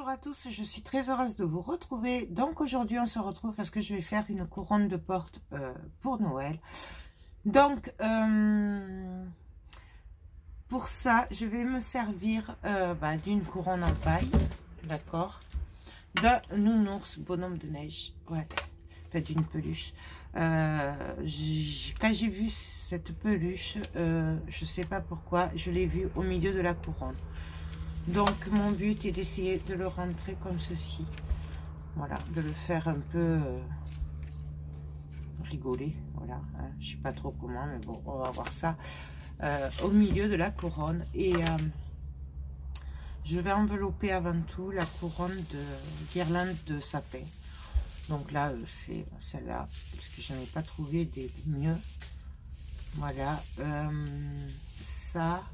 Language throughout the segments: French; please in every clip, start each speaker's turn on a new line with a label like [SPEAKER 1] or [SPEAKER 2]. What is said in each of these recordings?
[SPEAKER 1] Bonjour à tous, je suis très heureuse de vous retrouver. Donc aujourd'hui on se retrouve parce que je vais faire une couronne de porte pour Noël. Donc pour ça je vais me servir d'une couronne en paille, d'accord, d'un nounours bonhomme de neige, ouais, enfin d'une peluche. Quand j'ai vu cette peluche, je sais pas pourquoi, je l'ai vue au milieu de la couronne. Donc mon but est d'essayer de le rentrer comme ceci, voilà, de le faire un peu rigoler, voilà, hein. Je sais pas trop comment, mais bon, on va voir ça au milieu de la couronne. Et je vais envelopper avant tout la couronne de guirlande de sapin. Donc là c'est celle-là parce que je n'en ai pas trouvé des mieux. Voilà, ça.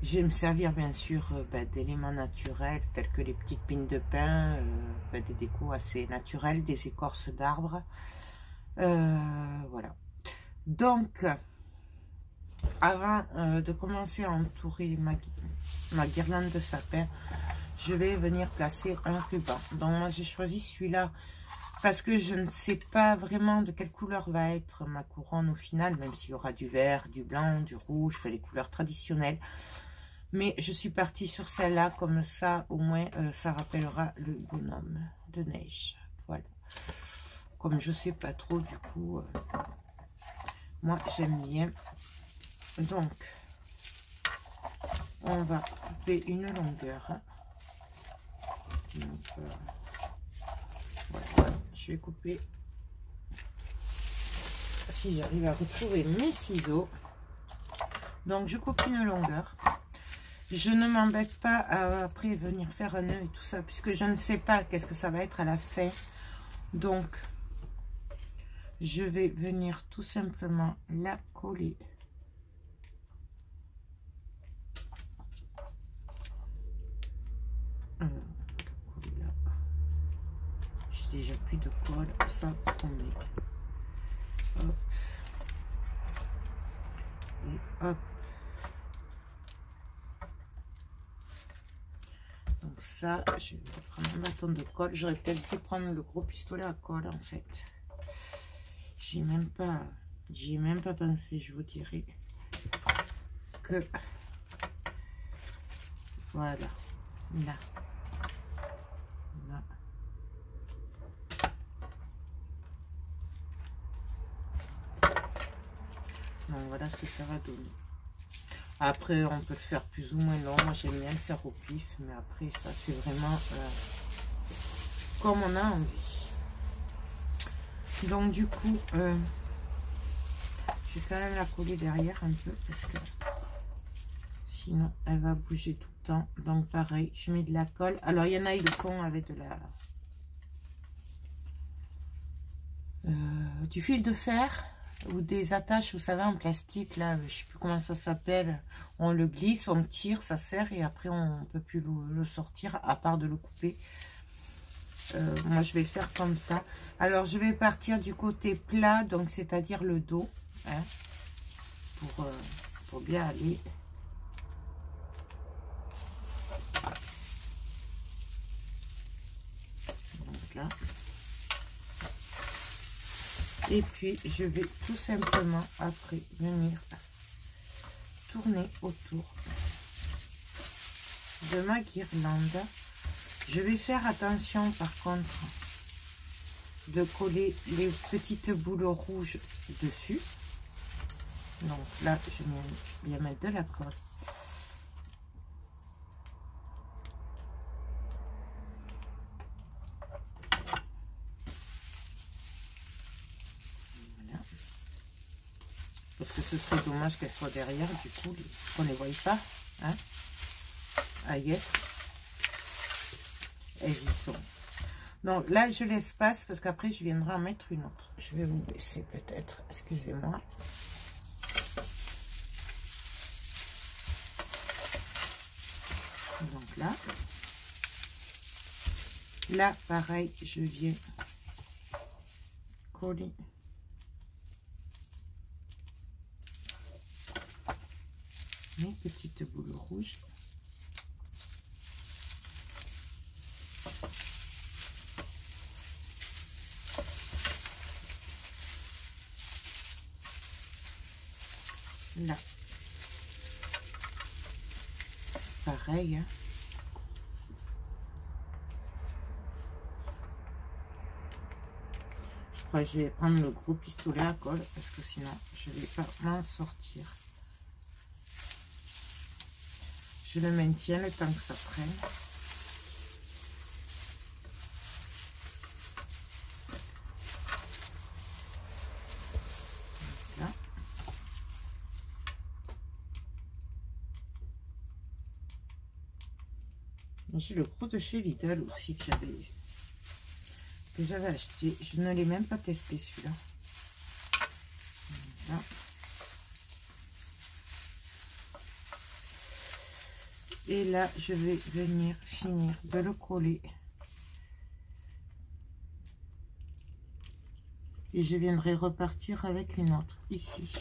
[SPEAKER 1] Je vais me servir bien sûr d'éléments naturels tels que les petites pines de pin, des décos assez naturels, des écorces d'arbres. Voilà. Donc, avant de commencer à entourer ma guirlande de sapin, je vais venir placer un ruban. Donc moi j'ai choisi celui-là parce que je ne sais pas vraiment de quelle couleur va être ma couronne au final, même s'il y aura du vert, du blanc, du rouge, les couleurs traditionnelles. Mais je suis partie sur celle-là, comme ça, au moins, ça rappellera le bonhomme de neige. Voilà. Comme je sais pas trop, du coup, moi, j'aime bien. Donc, on va couper une longueur. Donc, voilà. Je vais couper, si j'arrive à retrouver mes ciseaux. Donc, je coupe une longueur. Je ne m'embête pas à après venir faire un nœud et tout ça, puisque je ne sais pas qu'est-ce que ça va être à la fin. Donc, je vais venir tout simplement la coller. Coller là. J'ai déjà plus de colle, ça promet. Hop. Et hop. Donc ça, je vais prendre un bâton de colle. J'aurais peut-être dû prendre le gros pistolet à colle en fait. J'y ai même pas pensé, je vous dirais que voilà, là, là. Donc voilà ce que ça va donner. Après, on peut le faire plus ou moins long. Moi, j'aime bien le faire au pif, mais après, ça, c'est vraiment comme on a envie. Donc, du coup, je vais quand même la coller derrière un peu, parce que sinon, elle va bouger tout le temps. Donc, pareil, je mets de la colle. Alors, il y en a, ils le font avec de la... du fil de fer ou des attaches, vous savez, en plastique, là, je sais plus comment ça s'appelle. On le glisse, on le tire, ça serre, et après, on ne peut plus le sortir, à part de le couper. Moi, je vais le faire comme ça. Alors, je vais partir du côté plat, donc c'est-à-dire le dos, hein, pour bien aller. Donc là. Et puis, je vais tout simplement, après, venir tourner autour de ma guirlande. Je vais faire attention, par contre, de coller les petites boules rouges dessus. Donc là, je vais bien mettre de la colle. Voilà. Parce que ce serait dommage qu'elle soit derrière, du coup, qu'on ne les voie pas. Hein? Ah yes. Elles y sont. Donc là, je l'espace parce qu'après, je viendrai en mettre une autre. Je vais vous baisser peut-être. Excusez-moi. Donc là. Là, pareil, je viens coller mes petites boules rouges. là. Pareil, hein. Je crois que je vais prendre le gros pistolet à colle parce que sinon je vais pas m'en sortir. Je le maintiens le temps que ça prenne. Là. J'ai le gros de chez Lidl aussi que j'avais acheté. Je ne l'ai même pas testé celui-là. Voilà. Et là, je vais venir finir de le coller. Et je viendrai repartir avec une autre ici.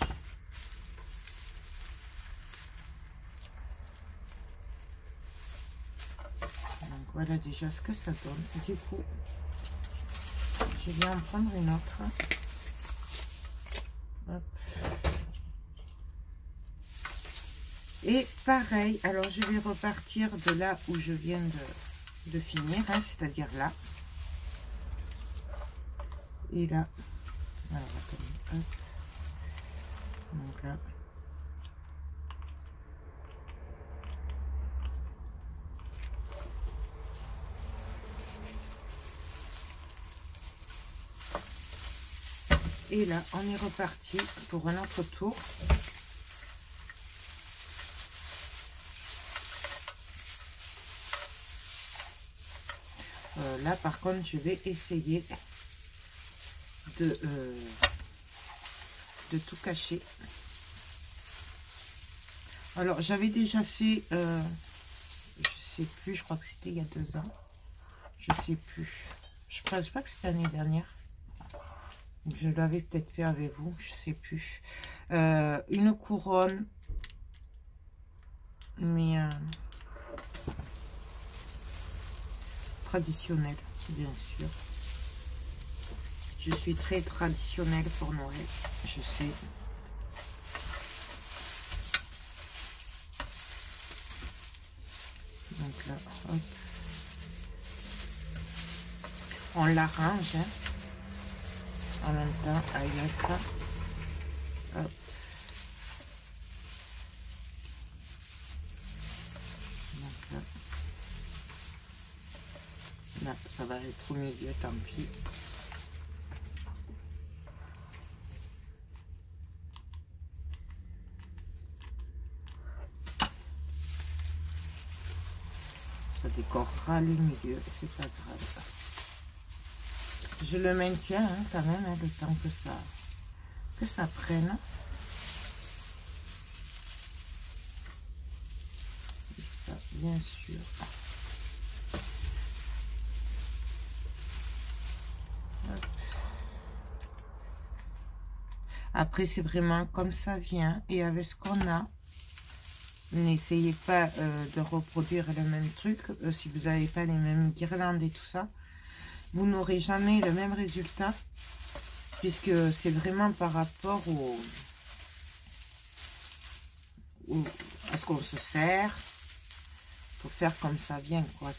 [SPEAKER 1] Donc voilà déjà ce que ça donne. Du coup, je vais en prendre une autre. Hop. Et pareil, alors je vais repartir de là où je viens de finir, hein, c'est-à-dire là. Et là. Alors, attendez, hop. Donc là. Et là, on est reparti pour un autre tour. Là, par contre, je vais essayer de tout cacher. Alors, j'avais déjà fait, je sais plus, je crois que c'était il y a 2 ans. Je sais plus. Je pense pas que c'était l'année dernière. Je l'avais peut-être fait avec vous, je sais plus. Une couronne, mais traditionnelle, bien sûr. Je suis très traditionnelle pour Noël, je sais. Donc là, hop. On l'arrange, hein, en même temps avec ça. Hop. Donc là. Là, ça va être au milieu, tant pis. Ça décorera le milieu, c'est pas grave. Je le maintiens, hein, quand même, hein, le temps que ça prenne. Et ça, bien sûr. Hop. Après, c'est vraiment comme ça vient. Et avec ce qu'on a, n'essayez pas de reproduire le même truc. Si vous n'avez pas les mêmes guirlandes et tout ça, vous n'aurez jamais le même résultat, puisque c'est vraiment par rapport à ce qu'on se sert. Il faut faire comme ça vient, quoi.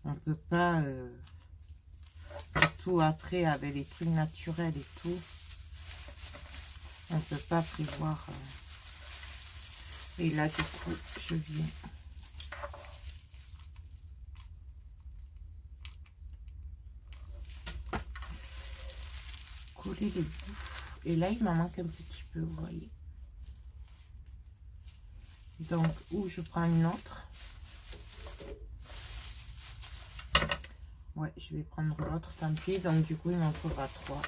[SPEAKER 1] On peut pas, surtout après avec les trucs naturels et tout, on peut pas prévoir. Et là, du coup, je viens coller les bouts. Et là, il m'en manque un petit peu, vous voyez. Donc, où je prends une autre. Ouais, je vais prendre l'autre, tant pis. Donc, du coup, il m'en faudra 3.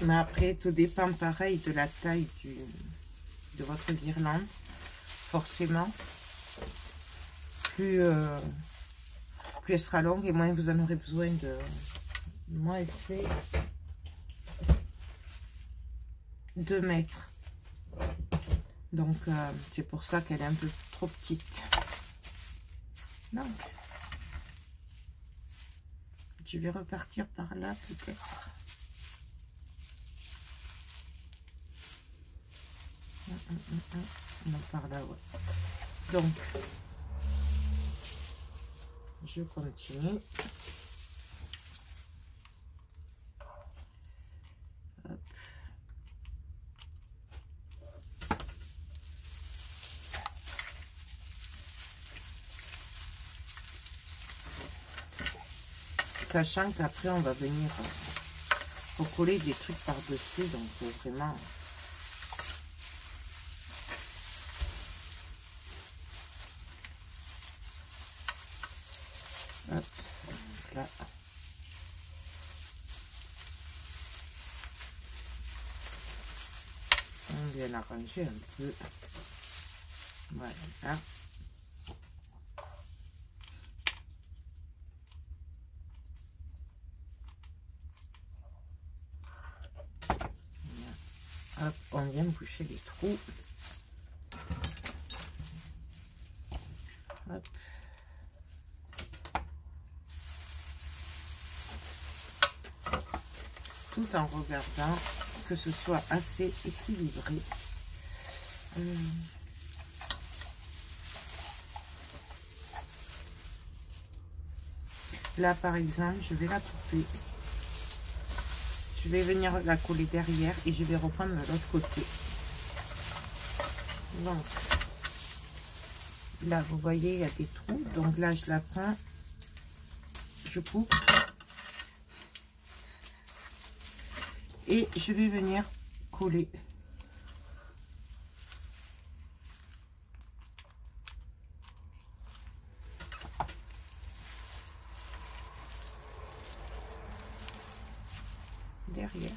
[SPEAKER 1] Mais après, tout dépend pareil de la taille de votre guirlande. Forcément, plus elle sera longue et moins vous en aurez besoin de... Moi, elle fait 2 mètres. Donc, c'est pour ça qu'elle est un peu trop petite. Donc, je vais repartir par là peut-être. Non, par là, ouais. Donc, je continue. Hop. Sachant qu'après, on va venir recoller des trucs par-dessus, donc vraiment... Hop, donc là. On vient arranger un peu. Voilà. Hop, on vient boucher les trous. Hop. Tout en regardant que ce soit assez équilibré. Là, par exemple, je vais la couper. Je vais venir la coller derrière et je vais reprendre de l'autre côté. Donc, là, vous voyez, il y a des trous. Donc là, je la prends, je coupe. Et je vais venir coller. Derrière.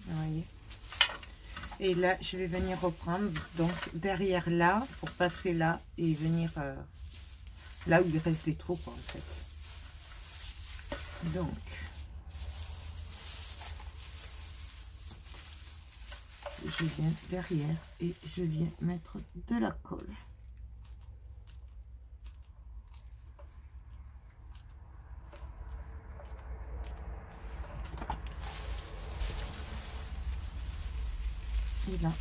[SPEAKER 1] Vous voyez. Et là, je vais venir reprendre donc derrière là pour passer là et venir là où il reste des trous, quoi, en fait. Donc, je viens derrière et je viens mettre de la colle. Et là,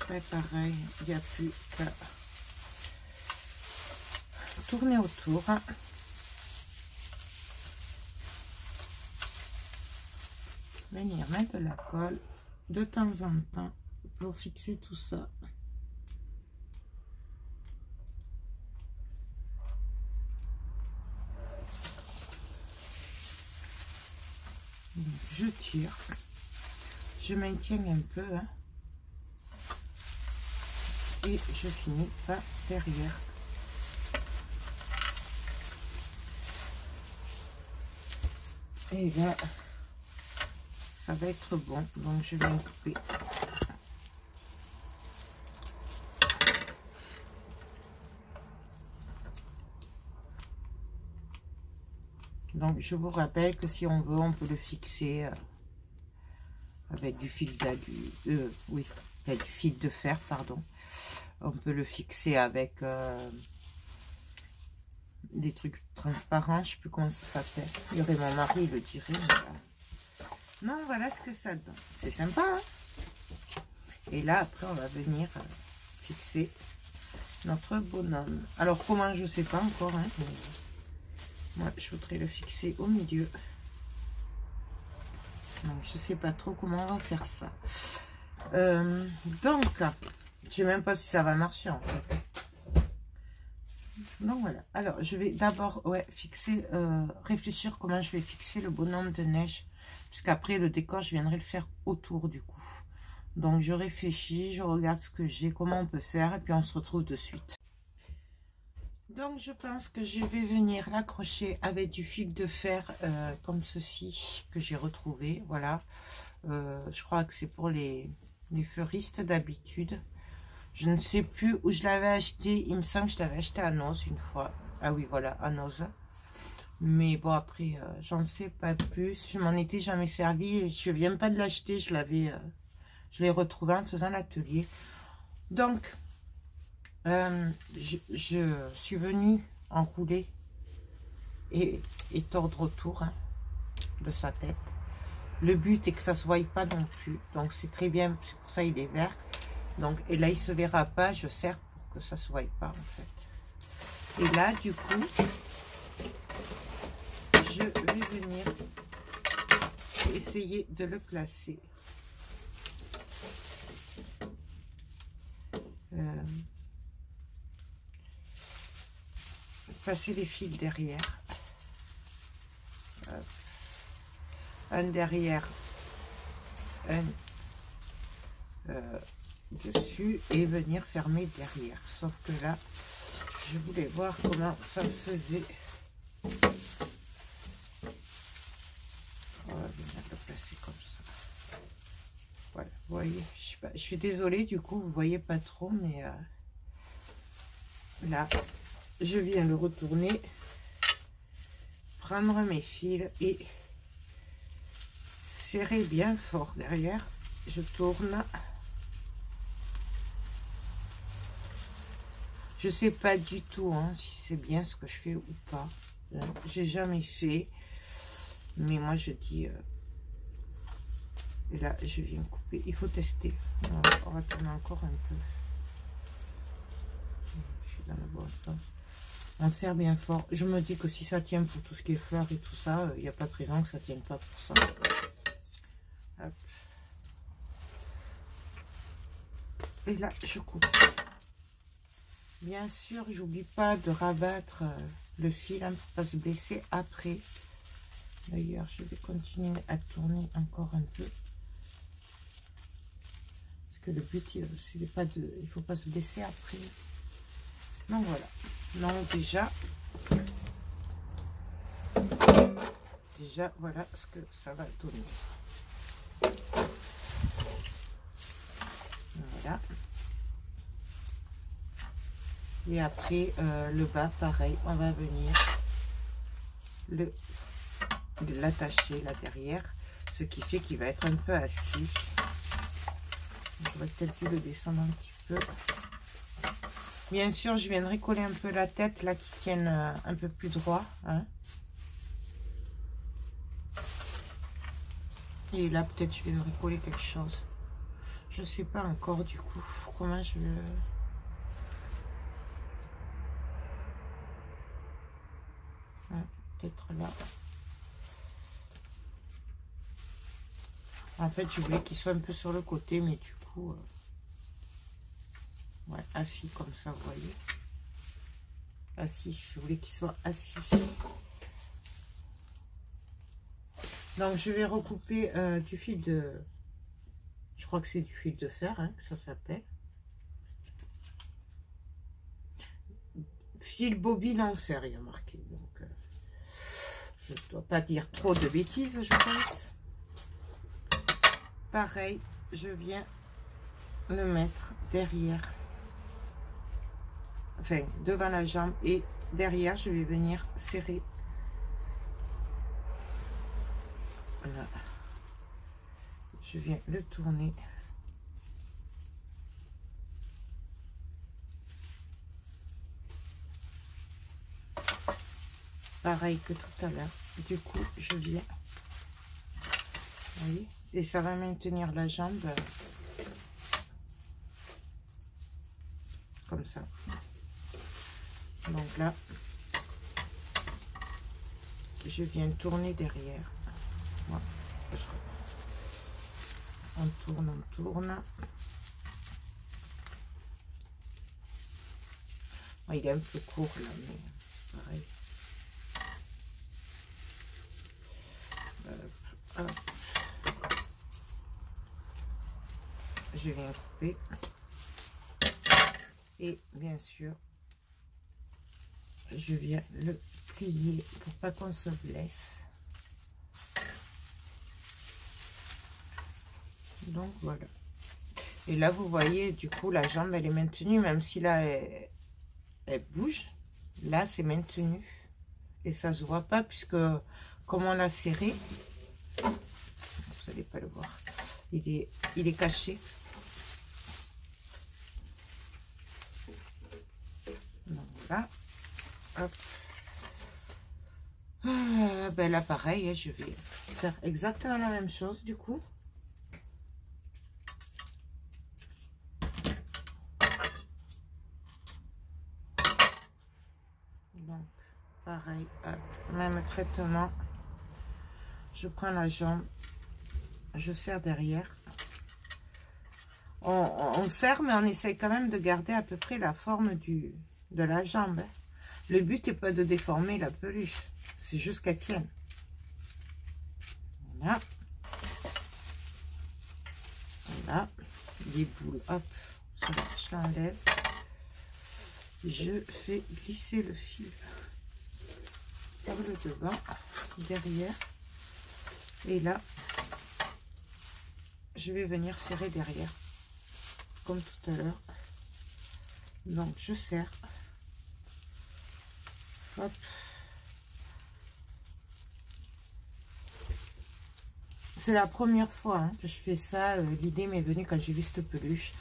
[SPEAKER 1] c'est pareil, il n'y a plus qu'à tourner autour. Venir mettre de la colle de temps en temps pour fixer tout ça. Donc, je tire, je maintiens un peu, hein, et je finis par derrière. Et là, ça va être bon, donc je vais couper. Donc je vous rappelle que si on veut, on peut le fixer avec du fil oui, avec du fil de fer, pardon. On peut le fixer avec des trucs transparents, je sais plus comment ça s'appelle. Il y aurait mon mari, il le dirait. Non, voilà ce que ça donne. C'est sympa, hein? Et là, après, on va venir fixer notre bonhomme. Alors, comment, je sais pas encore, hein, mais moi, je voudrais le fixer au milieu. Donc, je sais pas trop comment on va faire ça. Donc, je sais même pas si ça va marcher, en fait. Donc, voilà. Alors, je vais d'abord, ouais, fixer, réfléchir comment je vais fixer le bonhomme de neige. Puisqu'après, le décor, je viendrai le faire autour, du coup. Donc, je réfléchis, je regarde ce que j'ai, comment on peut faire, et puis on se retrouve de suite. Donc, je pense que je vais venir l'accrocher avec du fil de fer comme ceci, que j'ai retrouvé. Voilà. Je crois que c'est pour les fleuristes d'habitude. Je ne sais plus où je l'avais acheté. Il me semble que je l'avais acheté à Noz une fois. Ah oui, voilà, à Noz. Mais bon, après, j'en sais pas plus. Je m'en étais jamais servi. Je viens pas de l'acheter. Je l'ai retrouvé en faisant l'atelier. Donc, Je suis venue enrouler et tordre autour hein, de sa tête. Le but est que ça ne se voie pas non plus. Donc c'est très bien, c'est pour ça il est vert. Donc, et là il ne se verra pas, je serre pour que ça ne se voie pas en fait. Et là du coup, je vais venir essayer de le placer. Passer les fils derrière. Un derrière, un dessus et venir fermer derrière. Sauf que là, je voulais voir comment ça faisait. On va venir le placer comme ça. Voilà, vous voyez, je suis désolée, du coup, vous voyez pas trop, mais là, je viens le retourner, prendre mes fils et serrer bien fort derrière. Je tourne. Je sais pas du tout hein, si c'est bien ce que je fais ou pas. J'ai jamais fait, mais moi je dis. Et là, je viens couper. Il faut tester. On va tourner encore un peu. Je suis dans le bon sens. On serre bien fort. Je me dis que si ça tient pour tout ce qui est fleurs et tout ça, il n'y a pas de raison que ça ne tienne pas pour ça. Hop. Et là, je coupe. Bien sûr, j'oublie pas de rabattre le fil hein, pour ne pas se blesser après. D'ailleurs, je vais continuer à tourner encore un peu. Parce que le but, c'est pas de, il faut pas se blesser après. Donc voilà. Donc déjà voilà ce que ça va donner. Voilà. Et après le bas, pareil, on va venir l'attacher là derrière, ce qui fait qu'il va être un peu assis. Je vais peut-être le descendre un petit peu. Bien sûr, je viendrai coller un peu la tête là qui tienne un peu plus droit. Hein. Et là, peut-être je viendrai coller quelque chose. Je sais pas encore du coup comment je vais. Peut-être là. En fait, je voulais qu'il soit un peu sur le côté, mais du coup, ouais, assis comme ça, vous voyez. Assis, je voulais qu'il soit assis. Donc, je vais recouper du fil de... Je crois que c'est du fil de fer, hein, que ça s'appelle. Fil bobine en fer, il y a marqué. Donc, je ne dois pas dire trop de bêtises, je pense. Pareil, je viens le mettre derrière. Enfin, devant la jambe. Et derrière, je vais venir serrer. Voilà. Je viens le tourner. Pareil que tout à l'heure. Du coup, je viens. Vous voyez? Et ça va maintenir la jambe comme ça. Donc là, je viens tourner derrière. Voilà. On tourne, on tourne. Oh, il est un peu court là, mais c'est pareil. Hop. Je viens couper. Et bien sûr, je viens le plier pour pas qu'on se blesse. Donc voilà. Et là, vous voyez, du coup, la jambe, elle est maintenue, même si là, elle bouge. Là, c'est maintenu. Et ça se voit pas, puisque comme on l'a serré, vous n'allez pas le voir, il est caché. voilà. Hop. Ben là, pareil, je vais faire exactement la même chose du coup. Donc, pareil, hop, même traitement. Je prends la jambe, je serre derrière. On serre, mais on essaye quand même de garder à peu près la forme de la jambe. Le but n'est pas de déformer la peluche, c'est juste qu'elle tienne. Voilà. Voilà. Les boules, hop, je l'enlève. Je fais glisser le fil par le devant, derrière. Et là, je vais venir serrer derrière, comme tout à l'heure. Donc, je serre. Hop. C'est la première fois hein, que je fais ça. L'idée m'est venue quand j'ai vu cette peluche.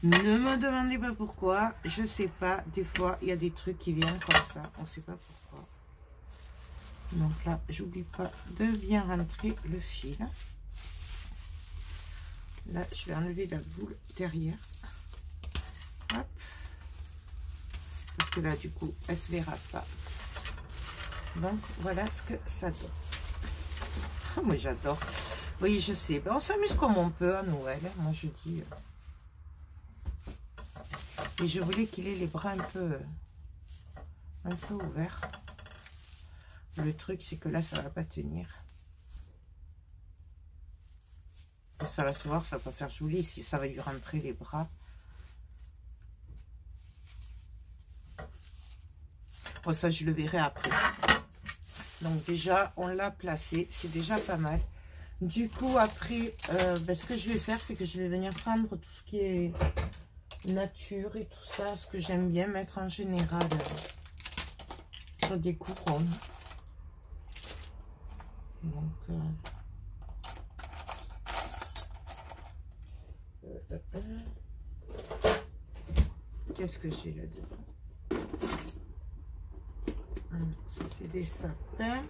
[SPEAKER 1] Ne me demandez pas pourquoi. Je sais pas. Des fois, il y a des trucs qui viennent comme ça. On ne sait pas pourquoi. Donc là, j'oublie pas de bien rentrer le fil. Là, je vais enlever la boule derrière. Hop. Parce que là, du coup, elle se verra pas. Donc, voilà ce que ça donne. Oh, moi, j'adore. Oui, je sais. Ben, on s'amuse comme on peut à Noël. Moi, je dis... Et je voulais qu'il ait les bras un peu ouverts. Le truc, c'est que là, ça va pas tenir. Ça va se voir, ça va pas faire joli. Si ça va lui rentrer les bras. Bon, ça, je le verrai après. Donc, déjà, on l'a placé. C'est déjà pas mal. Du coup, après, ben, ce que je vais faire, c'est que je vais venir prendre tout ce qui est nature et tout ça. Ce que j'aime bien mettre en général sur des couronnes. Donc, qu'est-ce que j'ai là-dedans? Ça, c'est des sapins.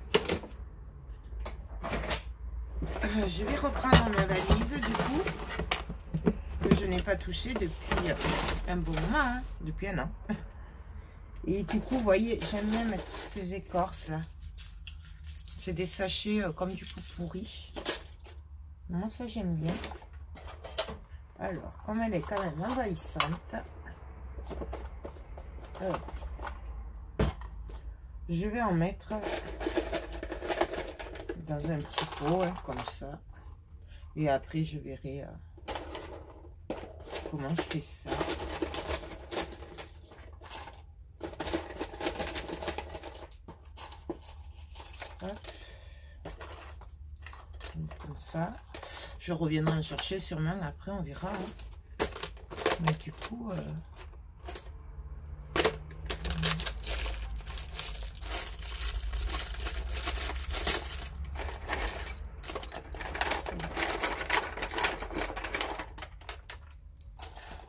[SPEAKER 1] Je vais reprendre ma valise, du coup, que je n'ai pas touché depuis un bon moment, hein, depuis un an. Et du coup, vous voyez, j'aime bien mettre ces écorces là. C'est des sachets comme du pot pourri. Moi, ça, j'aime bien. Alors, comme elle est quand même envahissante, je vais en mettre dans un petit pot, hein, comme ça. Et après, je verrai comment je fais ça. Hop. Comme ça. Je reviendrai en chercher sûrement après, on verra. Hein. Mais du coup...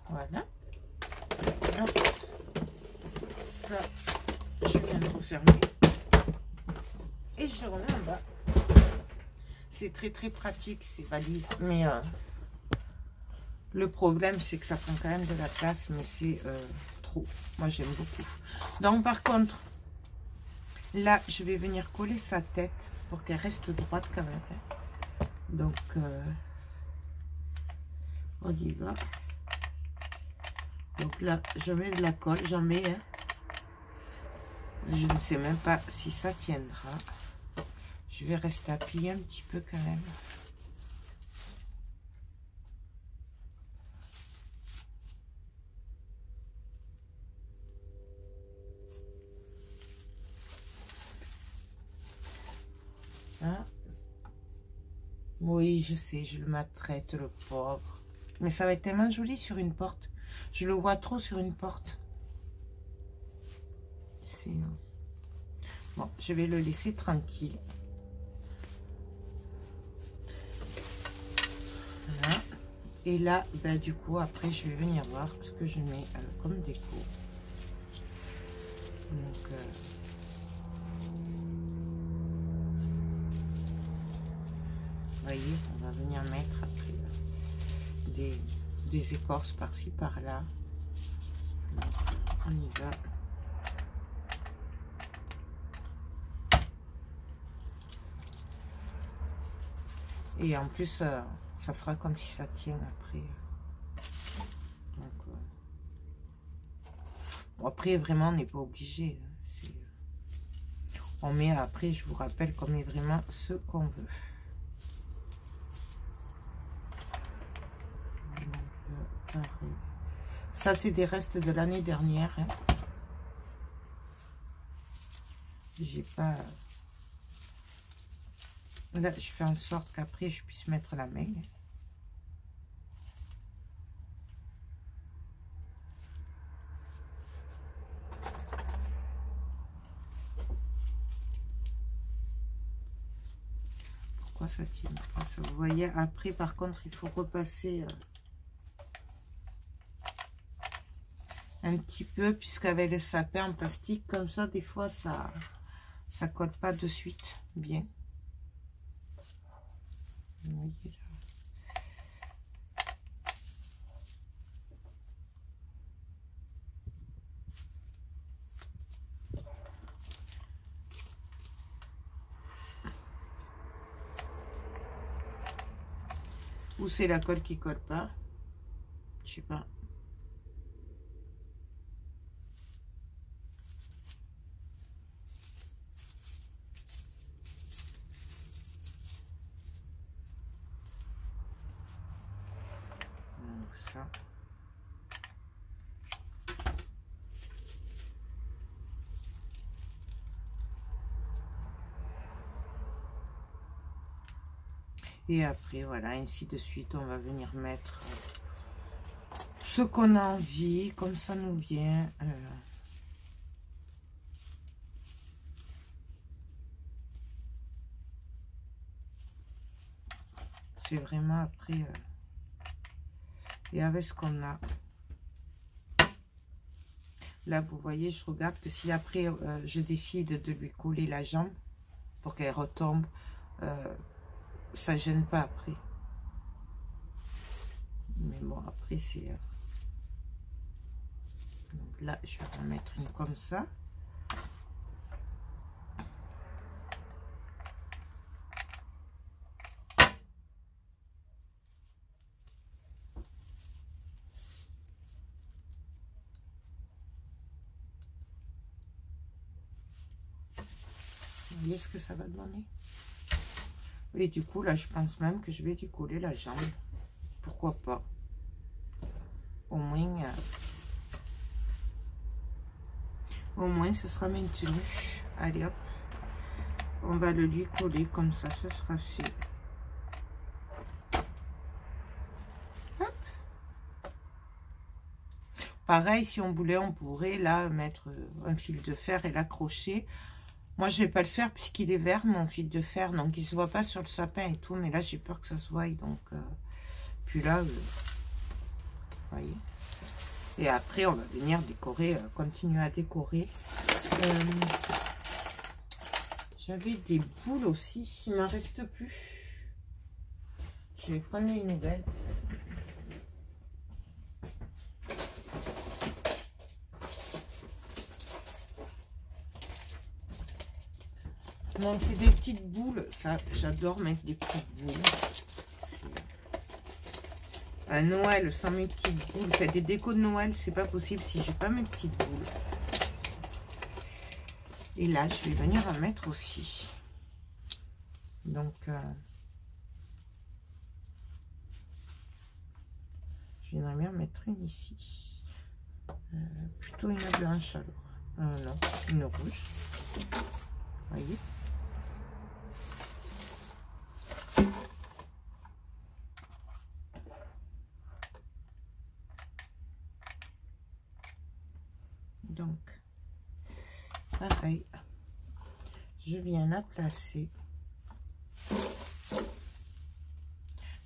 [SPEAKER 1] voilà. Hop. Ça, je viens de refermer. Et je remets en bas. C'est très pratique ces valises. Mais le problème, c'est que ça prend quand même de la place. Mais c'est trop. Moi, j'aime beaucoup. Donc, par contre, là, je vais venir coller sa tête pour qu'elle reste droite quand même. Donc, on y va. Donc là, je mets de la colle, j'en mets. Hein. Je ne sais même pas si ça tiendra. Je vais rester appuyé un petit peu quand même. Hein? Oui, je sais, je le maltraite, le pauvre. Mais ça va être tellement joli sur une porte. Je le vois trop sur une porte. Bon, je vais le laisser tranquille. Voilà. Et là, ben, du coup, après, je vais venir voir ce que je mets comme déco. Donc, vous voyez, on va venir mettre après des écorces par-ci par-là. On y va. Et en plus, ça fera comme si ça tient après. Donc, bon, après, vraiment, on n'est pas obligé. On met après, je vous rappelle qu'on met vraiment ce qu'on veut. Donc, ça, c'est des restes de l'année dernière. Hein. J'ai pas... Là, je fais en sorte qu'après, je puisse mettre la main. Pourquoi ça tient pas ça? Vous voyez, après, par contre, il faut repasser un petit peu, puisqu'avec le sapin en plastique, comme ça, des fois, ça colle pas de suite bien. Vous voyez là. Ou c'est la colle qui colle pas, je sais pas. Donc ça. Et après, voilà, ainsi de suite, on va venir mettre ce qu'on a envie, comme ça nous vient. C'est vraiment après, et avec ce qu'on a. Là, vous voyez, je regarde que si après, je décide de lui coller la jambe pour qu'elle retombe, ça gêne pas après. Mais bon, après, c'est... Donc là, je vais en mettre une comme ça. Vous voyez ce que ça va donner? Et du coup, là, je pense même que je vais lui coller la jambe. Pourquoi pas? Au moins, ce sera maintenu. Allez, hop. On va le lui coller comme ça, ce sera fait. Hop. Pareil, si on voulait, on pourrait là mettre un fil de fer et l'accrocher. Moi, je vais pas le faire puisqu'il est vert, mon fil de fer. Donc, il se voit pas sur le sapin et tout. Mais là, j'ai peur que ça se voie. Donc, puis là, vous voyez. Et après, on va venir décorer, continuer à décorer. J'avais des boules aussi. Il m'en reste plus. Je vais prendre les nouvelles. Donc, c'est des petites boules. Ça, j'adore mettre des petites boules. À Noël, sans mes petites boules. Fait des décos de Noël, c'est pas possible si j'ai pas mes petites boules. Et là, je vais venir en mettre aussi. Donc, j'aimerais bien mettre une ici. Plutôt une blanche alors. Non, une rouge. Vous voyez? Donc, pareil, je viens la placer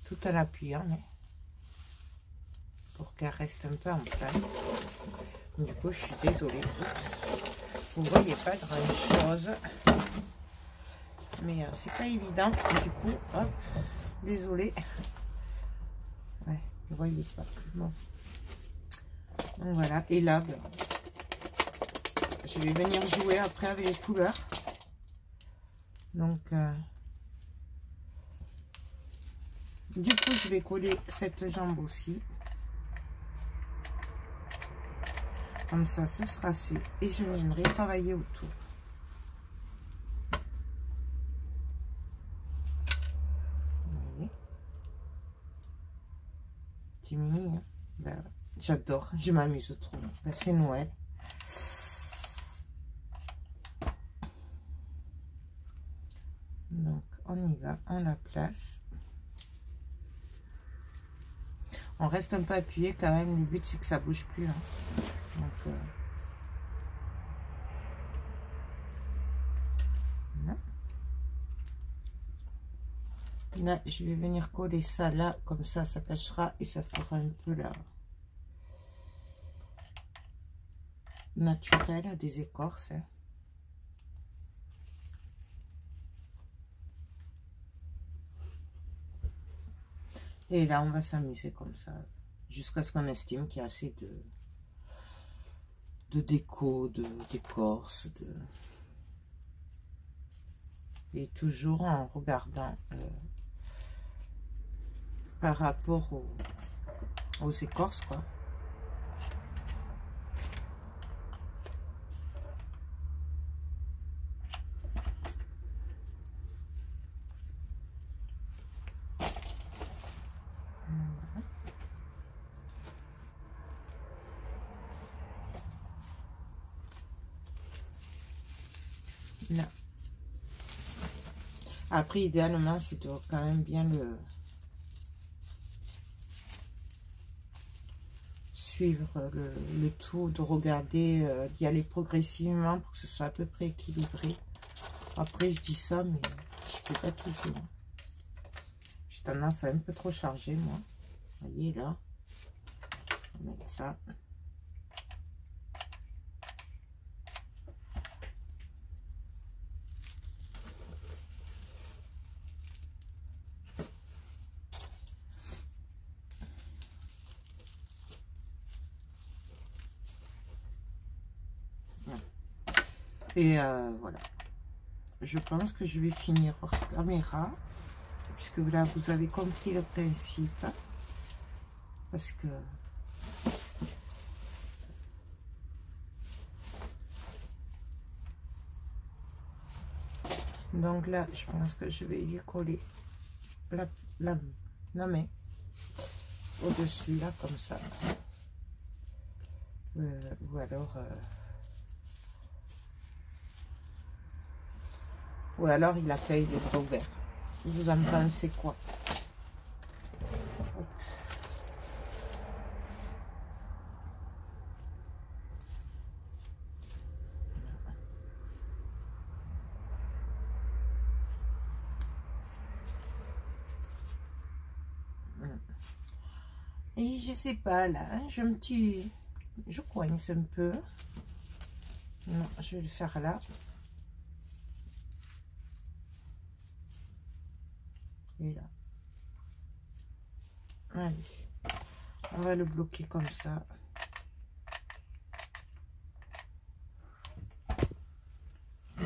[SPEAKER 1] tout en l'appuyant, hein, pour qu'elle reste un peu en place. Du coup, je suis désolée. Oups. vous voyez pas grand chose, mais c'est pas évident. Du coup, hop, désolé. Ouais, vous voyez pas. Bon. Donc voilà, et là, ben, je vais venir jouer après avec les couleurs. Donc, du coup, je vais coller cette jambe aussi. Comme ça, ce sera fait. Et je viendrai travailler autour. Voyez. C'est mini, hein. Ben, j'adore, je m'amuse trop. Ben, c'est Noël. Donc, on y va, on la place. On reste un peu appuyé quand même. Le but, c'est que ça bouge plus. Hein. Donc, là, je vais venir coller ça là, comme ça cachera et ça fera un peu la naturelle des écorces. Hein. Et là, on va s'amuser comme ça, jusqu'à ce qu'on estime qu'il y a assez de déco, d'écorce, et toujours en regardant par rapport aux écorces, quoi. Là. Après, idéalement, c'est de quand même bien suivre le tout, de regarder, d'y aller progressivement pour que ce soit à peu près équilibré. Après, je dis ça, mais je fais pas toujours. J'ai tendance à un peu trop charger, moi. Vous voyez, là. On va mettre ça. Et voilà. Je pense que je vais finir hors caméra. Puisque là, vous avez compris le principe. Parce que... Donc là, je pense que je vais lui coller la main au-dessus, là, comme ça. Ou alors il a fait des gros verts. Vous en pensez quoi? Et je sais pas là, hein, je coince un peu. Non, je vais le faire là. Et là. Allez, on va le bloquer comme ça.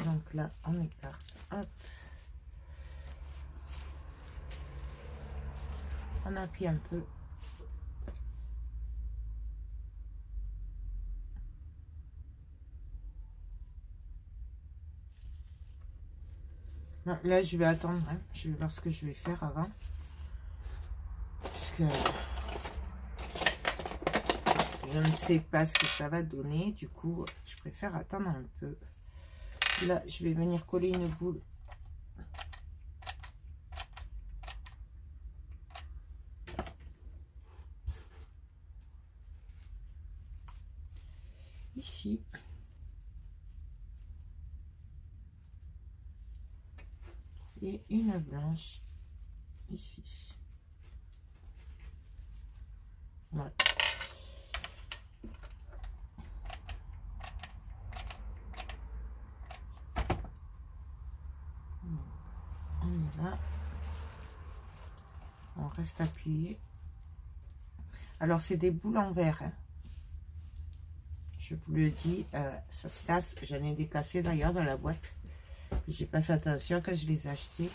[SPEAKER 1] Donc là, on écarte. Hop. On appuie un peu. Non, là, je vais attendre. Hein. Je vais voir ce que je vais faire avant. Puisque je ne sais pas ce que ça va donner. Du coup, je préfère attendre un peu. Là, je vais venir coller une boule. Ici. Et une blanche ici. Voilà. Voilà. On reste appuyé. Alors, c'est des boules en verre. Hein. Je vous le dis, ça se casse. J'en ai des cassés d'ailleurs dans la boîte. J'ai pas fait attention quand je les ai achetés.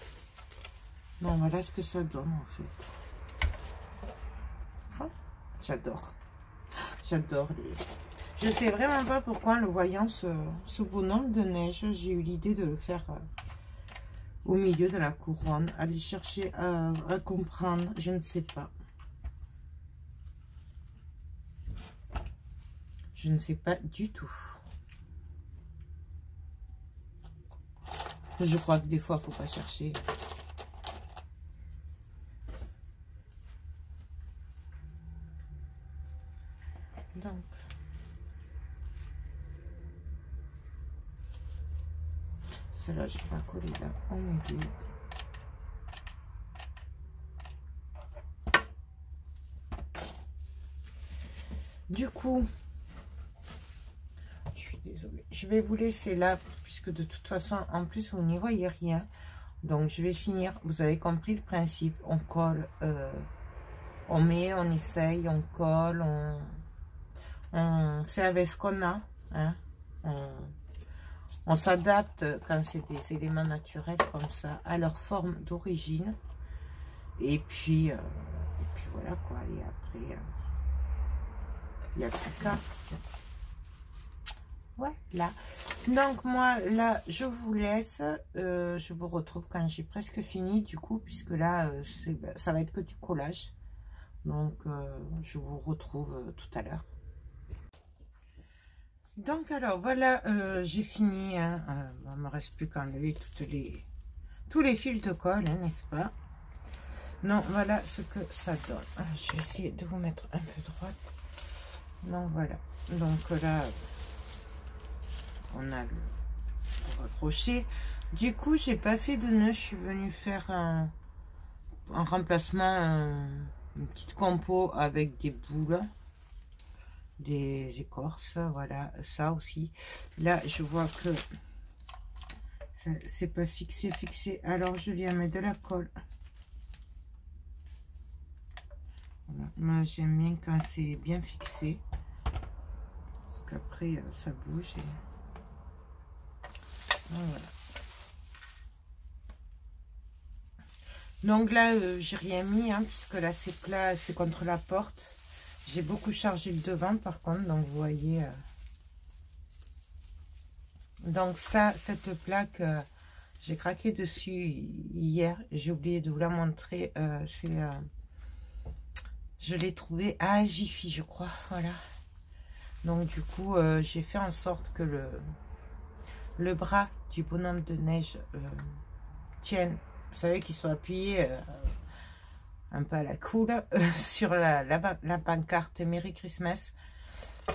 [SPEAKER 1] Bon, voilà ce que ça donne en fait. Oh, j'adore. J'adore les... Je sais vraiment pas pourquoi, en le voyant, ce bonhomme de neige, j'ai eu l'idée de le faire au milieu de la couronne. Aller chercher à comprendre, je ne sais pas. Je ne sais pas du tout. Je crois que des fois, il ne faut pas chercher. Donc, cela, je vais la coller là au milieu. Du coup, je suis désolée. Je vais vous laisser là, puisque de toute façon, en plus, vous n'y voyez rien. Donc, je vais finir. Vous avez compris le principe. On colle, on met, on essaye, on colle, on fait avec ce qu'on a. Hein, on s'adapte quand c'est des éléments naturels comme ça à leur forme d'origine. Et puis voilà quoi. Et après, il n'y a plus qu'à. Voilà. Donc moi là, je vous laisse. Je vous retrouve quand j'ai presque fini du coup, puisque là, ça va être que du collage. Donc je vous retrouve tout à l'heure. Donc alors voilà, j'ai fini, hein, il ne me reste plus qu'à enlever tous les fils de colle, hein, n'est-ce pas? Non, voilà ce que ça donne. Alors, je vais essayer de vous mettre un peu droite. Donc voilà, donc là, on a le raccroché. Du coup, j'ai pas fait de nœud, je suis venue faire un remplacement, une petite compo avec des boules. Des écorces, voilà, ça aussi. Là, je vois que c'est pas fixé. Alors, je viens mettre de la colle. Voilà. Moi, j'aime bien quand c'est bien fixé. Parce qu'après, ça bouge. Et... voilà. Donc là, j'ai rien mis, hein, puisque là, c'est plat, c'est contre la porte. J'ai beaucoup chargé le devant par contre, donc vous voyez. Donc ça, cette plaque, j'ai craqué dessus hier. J'ai oublié de vous la montrer. Je l'ai trouvé à Jiffy, je crois. Voilà. Donc du coup, j'ai fait en sorte que le bras du bonhomme de neige tienne. Vous savez qu'il soit appuyé... un peu à la cool sur la pancarte Merry Christmas.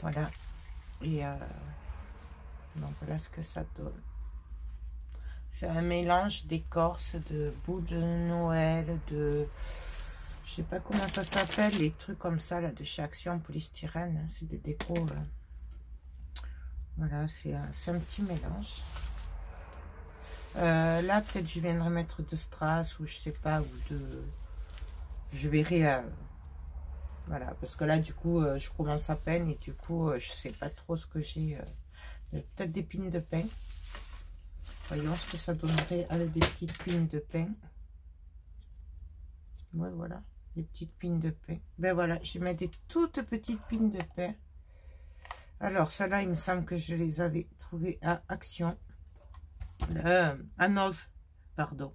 [SPEAKER 1] Voilà. Et donc voilà ce que ça donne. C'est un mélange d'écorce, de boules de Noël, de... je sais pas comment ça s'appelle, les trucs comme ça, là, de chez Action Polystyrène. C'est des décos. Voilà, c'est un petit mélange. Là, peut-être je viendrai mettre de strass ou je sais pas, ou de... je verrai, voilà, parce que là, du coup, je commence à peine et du coup, je sais pas trop ce que j'ai. Peut-être des pines de pain. Voyons ce que ça donnerait avec des petites pines de pain. Ouais, voilà, des petites pines de pain. Ben voilà, je vais mettre des toutes petites pines de pain. Alors, celle-là, il me semble que je les avais trouvées à Action. À Noz, pardon.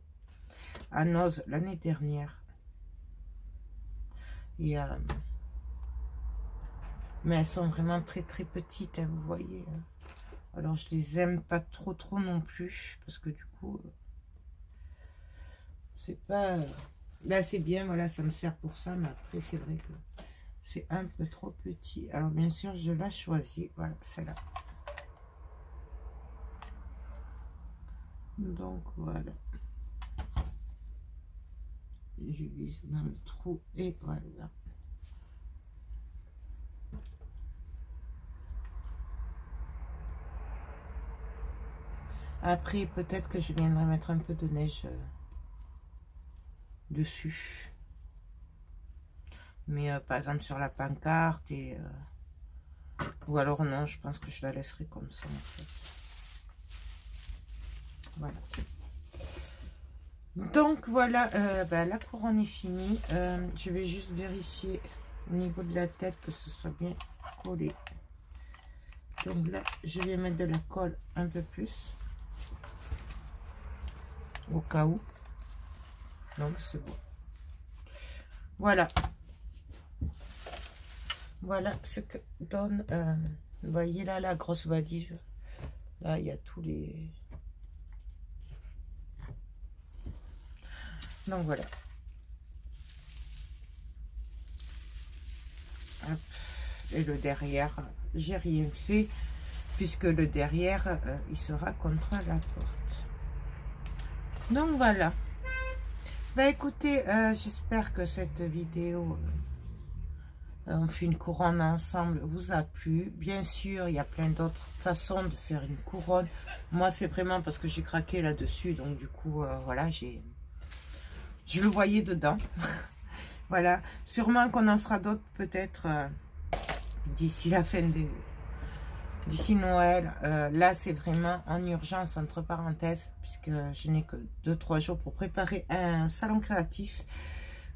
[SPEAKER 1] À Noz l'année dernière. Et, mais elles sont vraiment très petites, hein, vous voyez. Alors je les aime pas trop non plus, parce que du coup c'est pas... là c'est bien, voilà, ça me sert pour ça, mais après c'est vrai que c'est un peu trop petit. Alors bien sûr je la choisis, voilà, celle-là. Donc voilà. Je vise dans le trou et voilà. Après, peut-être que je viendrai mettre un peu de neige dessus. Mais par exemple sur la pancarte et ou alors non, je pense que je la laisserai comme ça en fait. Voilà. Donc voilà, la couronne est finie. Je vais juste vérifier au niveau de la tête que ce soit bien collé. Donc là, je vais mettre de la colle un peu plus au cas où. Donc c'est bon. Voilà. Voilà ce que donne, vous voyez là, la grosse valise. Là, il y a tous les... Donc voilà. Hop. Et le derrière, j'ai rien fait, puisque le derrière, il sera contre la porte. Donc voilà. Bah écoutez, j'espère que cette vidéo... on fait une couronne ensemble, vous a plu. Bien sûr, il y a plein d'autres façons de faire une couronne. Moi, c'est vraiment parce que j'ai craqué là-dessus. Donc, du coup, voilà, je le voyais dedans. Voilà. Sûrement qu'on en fera d'autres, peut-être, d'ici la fin de... D'ici Noël. Là, c'est vraiment en urgence, entre parenthèses, puisque je n'ai que 2-3 jours pour préparer un salon créatif.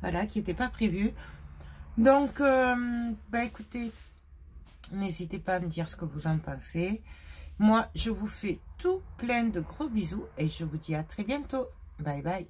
[SPEAKER 1] Voilà, qui n'était pas prévu. Donc, écoutez, n'hésitez pas à me dire ce que vous en pensez. Moi, je vous fais tout plein de gros bisous et je vous dis à très bientôt. Bye bye.